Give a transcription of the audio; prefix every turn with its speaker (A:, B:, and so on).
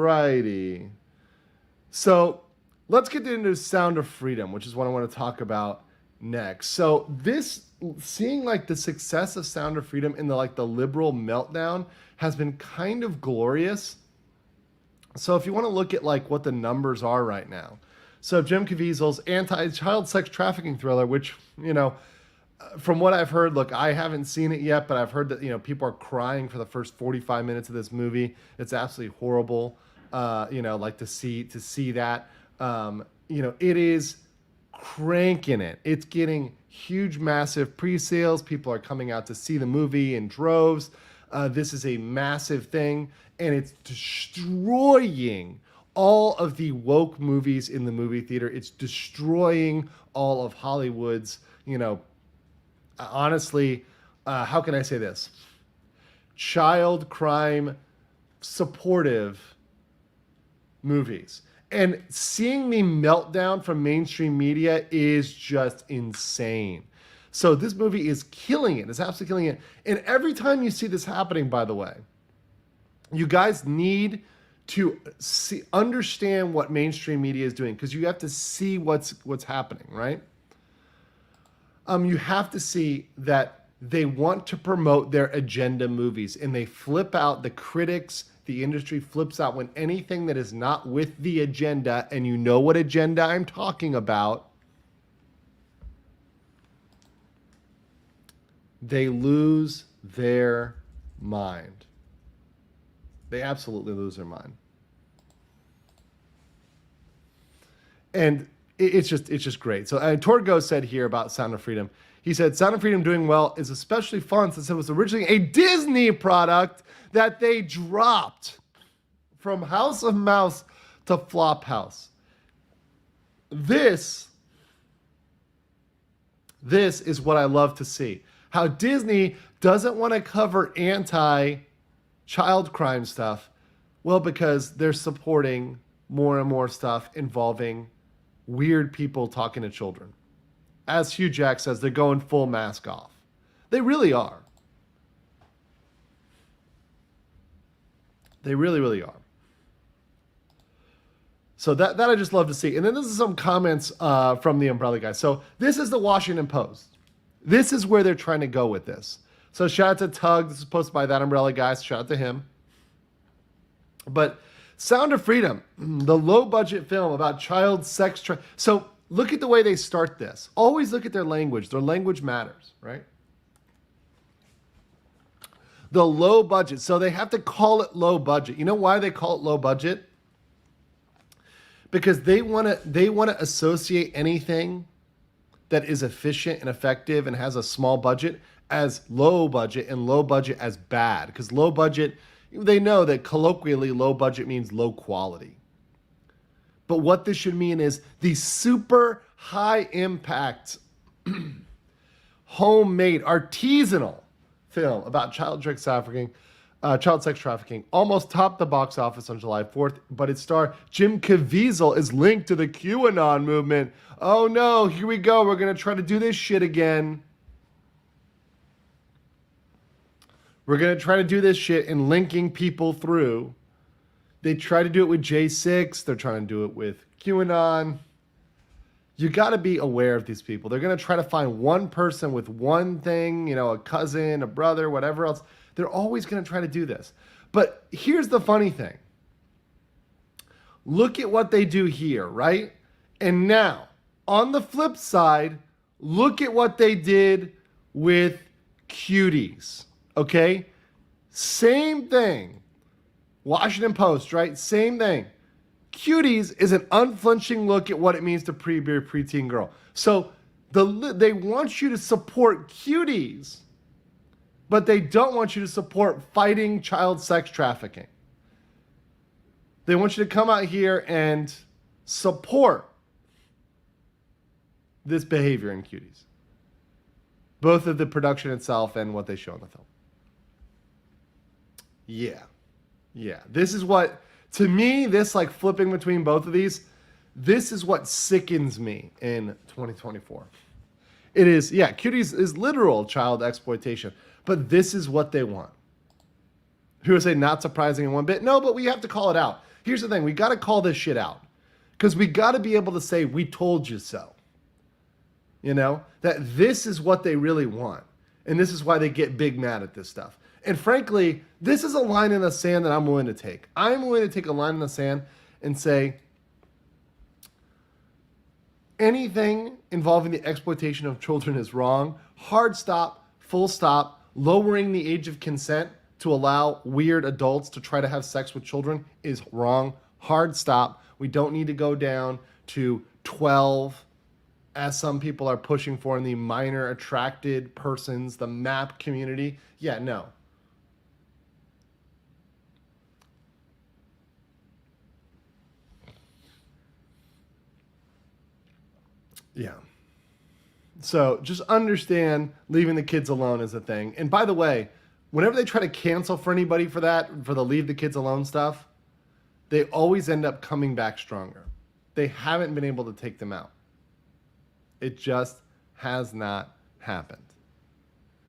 A: righty. So let's get into Sound of Freedom, which is what I want to talk about next. So seeing like the success of Sound of Freedom in the liberal meltdown has been kind of glorious. So if you want to look at like what the numbers are right now. So Jim Caviezel's anti-child sex trafficking thriller, which, from what I've heard, look, I haven't seen it yet, but I've heard that, people are crying for the first 45 minutes of this movie. It's absolutely horrible, to see that. It is cranking it. It's getting huge, massive pre-sales. People are coming out to see the movie in droves. This is a massive thing, and it's destroying all of the woke movies in the movie theater. It's destroying all of Hollywood's, honestly, how can I say this? Child crime supportive movies. And seeing the meltdown from mainstream media is just insane. So this movie is killing it. It's absolutely killing it. And every time you see this happening, by the way, you guys need to understand what mainstream media is doing, because you have to see what's happening, right? You have to see that they want to promote their agenda movies, and they flip out, the critics, the industry flips out when anything that is not with the agenda, and you know what agenda I'm talking about, they lose their mind. They absolutely lose their mind. And it's just great. So Torgo said here about Sound of Freedom, he said, Sound of Freedom doing well is especially fun since it was originally a Disney product that they dropped from House of Mouse to Flophouse. This is what I love to see. How Disney doesn't want to cover anti-child crime stuff. Well, because they're supporting more and more stuff involving weird people talking to children. As Hugh Jack says, they're going full mask off. They really are. They really, really are. So that I just love to see. And then this is some comments from the Umbrella guy. So this is the Washington Post. This is where they're trying to go with this. So shout out to Tug. This is posted by that Umbrella guy. So shout out to him. But Sound of Freedom, the low-budget film about child sex. So look at the way they start this. Always look at their language. Their language matters, right? The low budget. So they have to call it low budget. You know why they call it low budget? Because they want to associate anything that is efficient and effective and has a small budget as low budget, and low budget as bad. Because low budget, they know that colloquially low budget means low quality. But what this should mean is the super high impact, homemade, artisanal film about child sex trafficking almost topped the box office on July 4th, but its star Jim Caviezel is linked to the QAnon movement. Oh no, here we go. We're going to try to do this shit again. We're going to try to do this shit and linking people through. They try to do it with J6. They're trying to do it with QAnon. You got to be aware of these people. They're going to try to find one person with one thing, a cousin, a brother, whatever else. They're always going to try to do this. But here's the funny thing. Look at what they do here, right? And now, on the flip side, look at what they did with Cuties. Okay? Same thing. Washington Post, right? Same thing. Cuties is an unflinching look at what it means to be a preteen girl. So they want you to support Cuties, but they don't want you to support fighting child sex trafficking. They want you to come out here and support this behavior in Cuties. Both of the production itself and what they show in the film. Yeah. This is what, to me, this like flipping between both of these, this is what sickens me in 2024. It is, Cuties is literal child exploitation, but this is what they want. People say not surprising in one bit. No, but we have to call it out. here's the thing. We got to call this shit out because we got to be able to say, we told you so. You know, that this is what they really want. And this is why they get big mad at this stuff. And frankly, this is a line in the sand that I'm willing to take. I'm willing to take a line in the sand and say, anything involving the exploitation of children is wrong. Hard stop, full stop. Lowering the age of consent to allow weird adults to try to have sex with children is wrong. Hard stop. We don't need to go down to 12, as some people are pushing for in the minor attracted persons, the MAP community. Yeah, no. Yeah. So just understand leaving the kids alone is a thing. And by the way, whenever they try to cancel for anybody for that, for the leave the kids alone stuff, they always end up coming back stronger. They haven't been able to take them out. It just has not happened.